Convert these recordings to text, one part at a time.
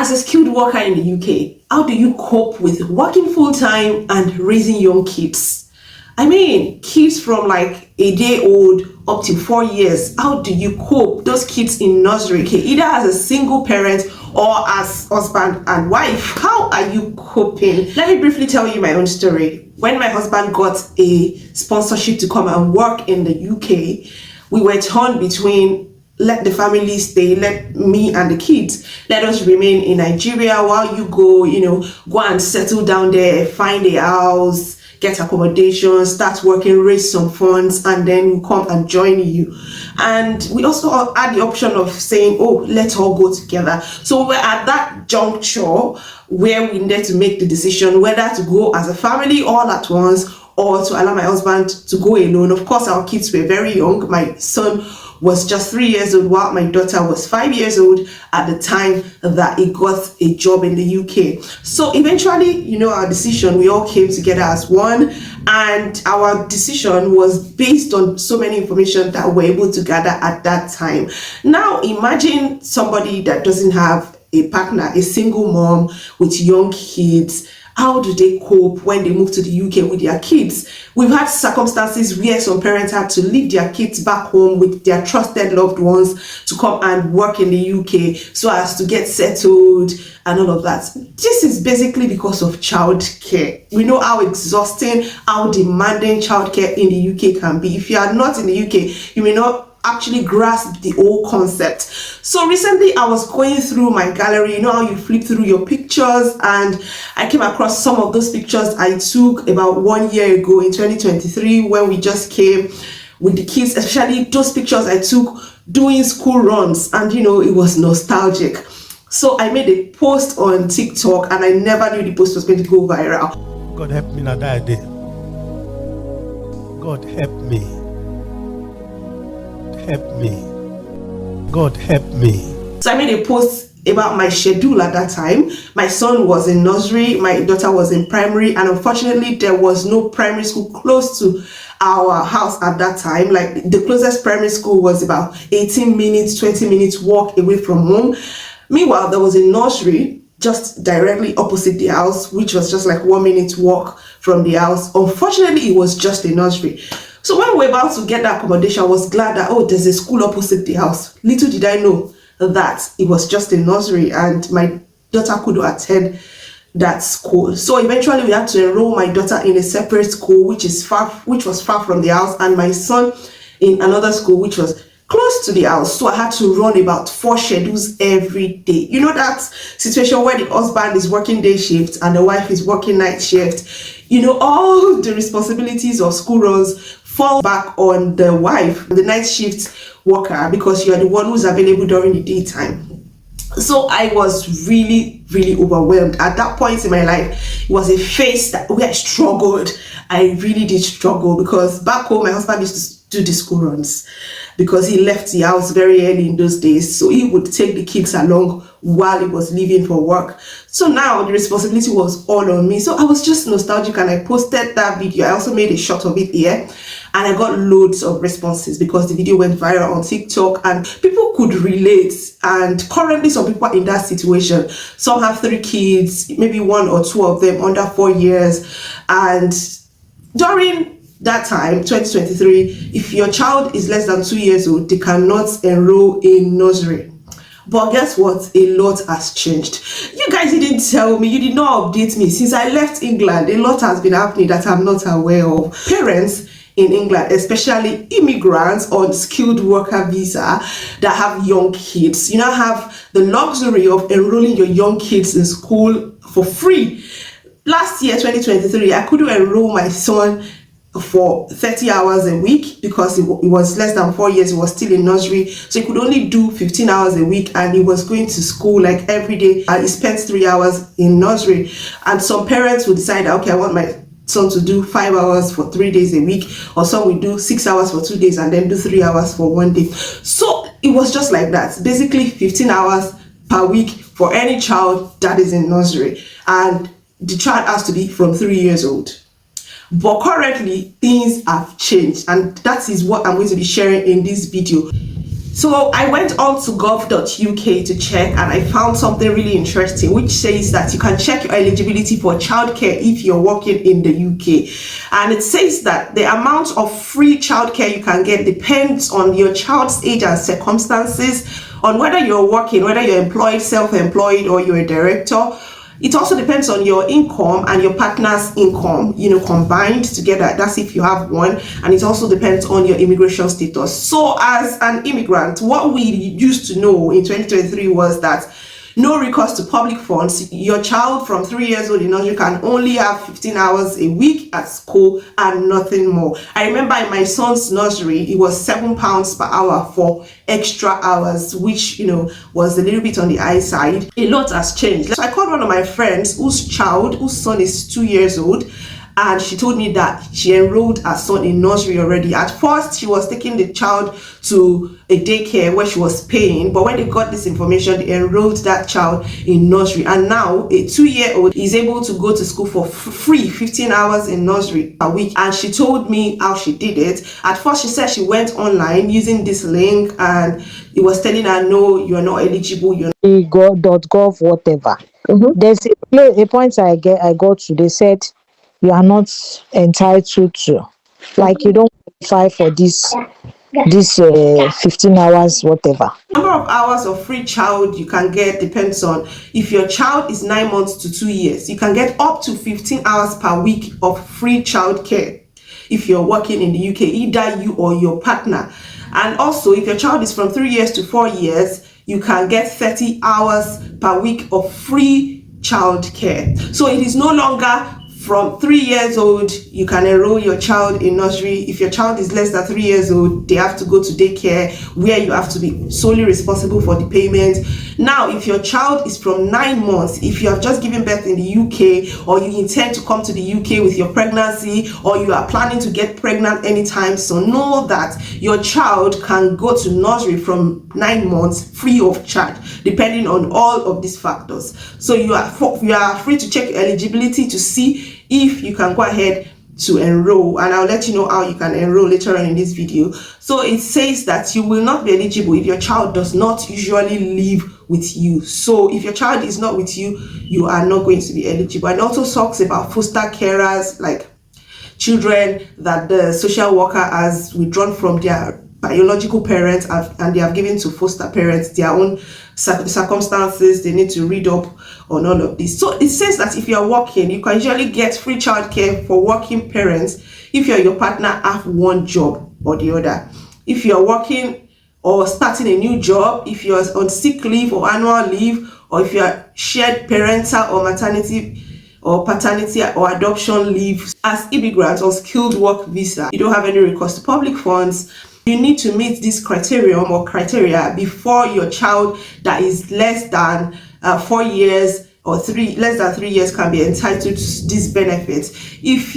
As a skilled worker in the UK, how do you cope with working full-time and raising young kids? I mean, kids from like a day old up to 4 years. How do you cope? Those kids in nursery, either as a single parent or as husband and wife. How are you coping? Let me briefly tell you my own story. When my husband got a sponsorship to come and work in the UK, we were torn between let the family stay, let me and the kids, let us remain in Nigeria while you go and settle down there, find a house, get accommodation, start working, raise some funds, and then we'll come and join you. And we also had the option of saying, oh, let's all go together. So we're at that juncture where we need to make the decision whether to go as a family all at once or to allow my husband to go alone. Of course, our kids were very young. My son was just 3 years old, while my daughter was 5 years old at the time that he got a job in the UK. So eventually, our decision, we all came together as one, and our decision was based on so many information that we're able to gather at that time. Now, imagine somebody that doesn't have a partner, a single mom with young kids. How do they cope when they move to the UK with their kids? We've had circumstances where some parents had to leave their kids back home with their trusted loved ones to come and work in the UK so as to get settled and all of that. This is basically because of childcare. We know how exhausting, how demanding childcare in the UK can be. If you are not in the UK, you may not actually grasp the whole concept. So recently I was going through my gallery, how you flip through your pictures, and I came across some of those pictures I took about 1 year ago in 2023 when we just came with the kids, especially those pictures I took doing school runs, and it was nostalgic. So I made a post on TikTok, and I never knew the post was going to go viral. God help me now that day. God help me. Help me. God help me. So I made a post about my schedule at that time. My son was in nursery, my daughter was in primary, and unfortunately there was no primary school close to our house at that time. Like, the closest primary school was about 18 minutes, 20 minutes walk away from home. Meanwhile, there was a nursery just directly opposite the house, which was just like 1 minute walk from the house. Unfortunately, it was just a nursery. So when we were about to get that accommodation, I was glad that, there's a school opposite the house. Little did I know that it was just a nursery and my daughter could attend that school. So eventually we had to enroll my daughter in a separate school, which was far from the house, and my son in another school, which was close to the house. So I had to run about 4 schedules every day. That situation where the husband is working day shift and the wife is working night shift. All the responsibilities of school runs fall back on the wife, the night shift worker, because you are the one who's available during the daytime. So I was really, really overwhelmed. At that point in my life, it was a phase where I struggled. I really did struggle, because back home, my husband used to do the school runs because he left the house very early in those days. So he would take the kids along while he was leaving for work. So now the responsibility was all on me. So I was just nostalgic, and I posted that video. I also made a shot of it here, and I got loads of responses because the video went viral on TikTok and people could relate. And currently some people are in that situation. Some have 3 kids, maybe 1 or 2 of them under 4 years. And during that time, 2023, if your child is less than 2 years old, they cannot enroll in nursery. But guess what? A lot has changed. You guys didn't tell me, you did not update me. Since I left England, a lot has been happening that I'm not aware of. Parents in England, especially immigrants on skilled worker visa that have young kids, you now have the luxury of enrolling your young kids in school for free. Last year, 2023, I couldn't enroll my son for 30 hours a week because he was less than 4 years. He was still in nursery, so he could only do 15 hours a week, and he was going to school like every day, and he spent 3 hours in nursery. And some parents would decide, okay, I want my son to do 5 hours for 3 days a week, or some will do 6 hours for 2 days and then do 3 hours for 1 day. So it was just like that, basically 15 hours per week for any child that is in nursery, and the child has to be from 3 years old. But currently things have changed, and that is what I'm going to be sharing in this video. So I went on to gov.uk to check, and I found something really interesting, which says that you can check your eligibility for childcare if you're working in the UK. And it says that the amount of free childcare you can get depends on your child's age and circumstances, on whether you're working, whether you're employed, self-employed, or you're a director. It also depends on your income and your partner's income, combined together. That's if you have one. And it also depends on your immigration status. So as an immigrant, what we used to know in 2023 was that no recourse to public funds. Your child from 3 years old in nursery can only have 15 hours a week at school and nothing more. I remember in my son's nursery, it was £7 per hour for extra hours, which, was a little bit on the high side. A lot has changed. So I called one of my friends whose son is 2 years old, and she told me that she enrolled her son in nursery already. At first, she was taking the child to a daycare where she was paying, but when they got this information, they enrolled that child in nursery. And now a 2-year-old is able to go to school for free, 15 hours in nursery a week. And she told me how she did it. At first, she said she went online using this link, and it was telling her, no, you're not eligible. Gov whatever. There's a point I got to. They said you are not entitled to, like, you don't qualify for this 15 hours whatever. Number of hours of free child you can get depends on if your child is 9 months to 2 years. You can get up to 15 hours per week of free childcare if you're working in the UK, either you or your partner. And also, if your child is from 3 years to 4 years, you can get 30 hours per week of free childcare. So it is no longer from 3 years old, you can enroll your child in nursery. If your child is less than 3 years old, they have to go to daycare, where you have to be solely responsible for the payment. Now, if your child is from 9 months, if you have just given birth in the UK, or you intend to come to the UK with your pregnancy, or you are planning to get pregnant anytime soon, know that your child can go to nursery from 9 months free of charge, depending on all of these factors. So you are free to check your eligibility to see if you can go ahead to enroll, and I'll let you know how you can enroll later on in this video. So it says that you will not be eligible if your child does not usually live with you. So if your child is not with you, you are not going to be eligible. And it also talks about foster carers, like children that the social worker has withdrawn from their biological parents and they have given to foster parents, their own circumstances. They need to read up on all of this. So it says that if you are working, you can usually get free childcare for working parents if you and your partner have one job or the other. If you are working or starting a new job, if you are on sick leave or annual leave, or if you are shared parental or maternity or paternity or adoption leave as immigrants on skilled work visa, you don't have any recourse to public funds. You need to meet this criteria before your child that is less than 4 years or less than 3 years can be entitled to these benefits. If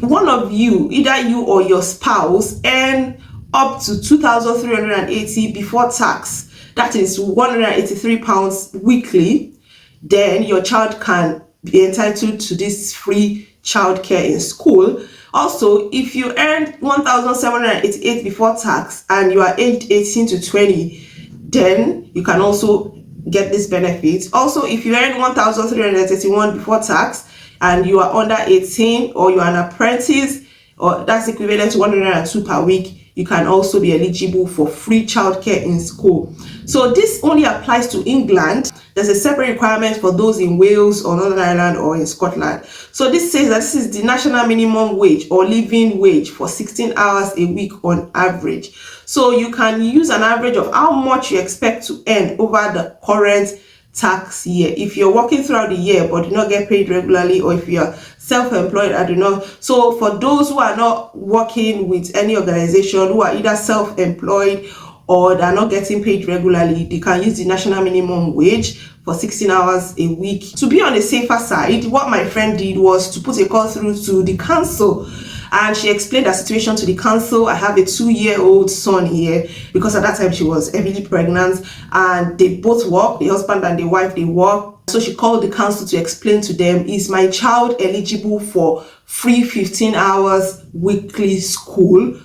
one of you, either you or your spouse, earn up to 2,380 before tax, that is £183 weekly, then your child can be entitled to this free childcare in school. Also, if you earn 1,788 before tax and you are aged 18 to 20, then you can also get this benefit. Also, if you earn 1,331 before tax and you are under 18, or you are an apprentice, or that's equivalent to 102 per week, you can also be eligible for free childcare in school. So this only applies to England. There's a separate requirement for those in Wales or Northern Ireland or in Scotland. So this says that this is the national minimum wage or living wage for 16 hours a week on average. So you can use an average of how much you expect to earn over the current tax year. If you're working throughout the year but do not get paid regularly, or if you're self-employed, I do not. So for those who are not working with any organization, who are either self-employed or they're not getting paid regularly, they can use the national minimum wage for 16 hours a week. To be on the safer side, what my friend did was to put a call through to the council, and she explained her situation to the council. I have a 2-year-old son here, because at that time she was heavily pregnant and they both work, the husband and the wife, they work. So she called the council to explain to them, is my child eligible for free 15 hours weekly school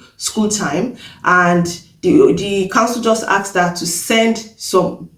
time? And the council just asked her to send some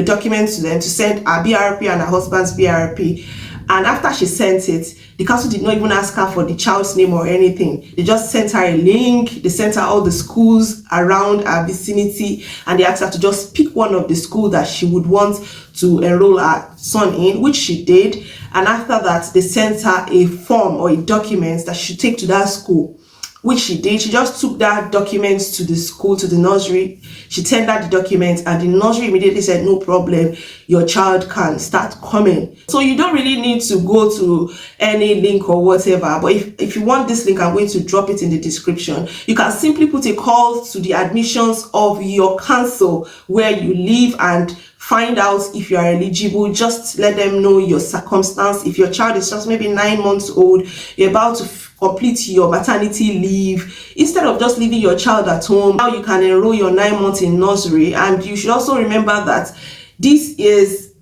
documents to them, to send her BRP and her husband's BRP. And after she sent it, the council did not even ask her for the child's name or anything. They just sent her a link. They sent her all the schools around her vicinity, and they asked her to just pick one of the schools that she would want to enroll her son in, which she did. And after that, they sent her a form or a document that she should take to that school, which she did. She just took that documents to the school, to the nursery. She tendered the documents, and the nursery immediately said, no problem, your child can start coming. So you don't really need to go to any link or whatever. But if you want this link, I'm going to drop it in the description. You can simply put a call to the admissions of your council where you live and find out if you are eligible. Just let them know your circumstance. If your child is just maybe 9 months old, you're about to complete your maternity leave, instead of just leaving your child at home, now you can enroll your 9 months in nursery. And you should also remember that this is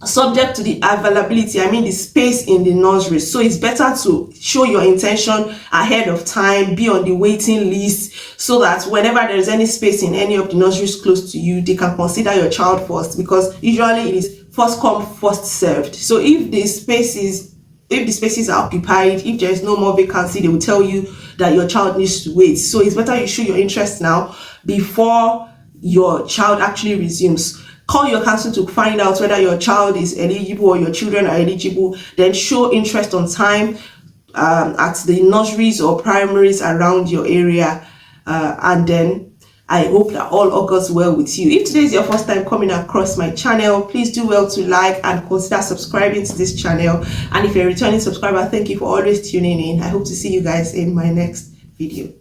subject to the availability, the space in the nursery. So it's better to show your intention ahead of time, be on the waiting list, so that whenever there is any space in any of the nurseries close to you, they can consider your child first, because usually it is first come, first served. So if the spaces are occupied, if there is no more vacancy, they will tell you that your child needs to wait. So it's better you show your interest now before your child actually resumes. Call your council to find out whether your child is eligible or your children are eligible. Then show interest on time at the nurseries or primaries around your area, and then I hope that all goes well with you. If today is your first time coming across my channel, please do well to like and consider subscribing to this channel. And if you're a returning subscriber, thank you for always tuning in. I hope to see you guys in my next video.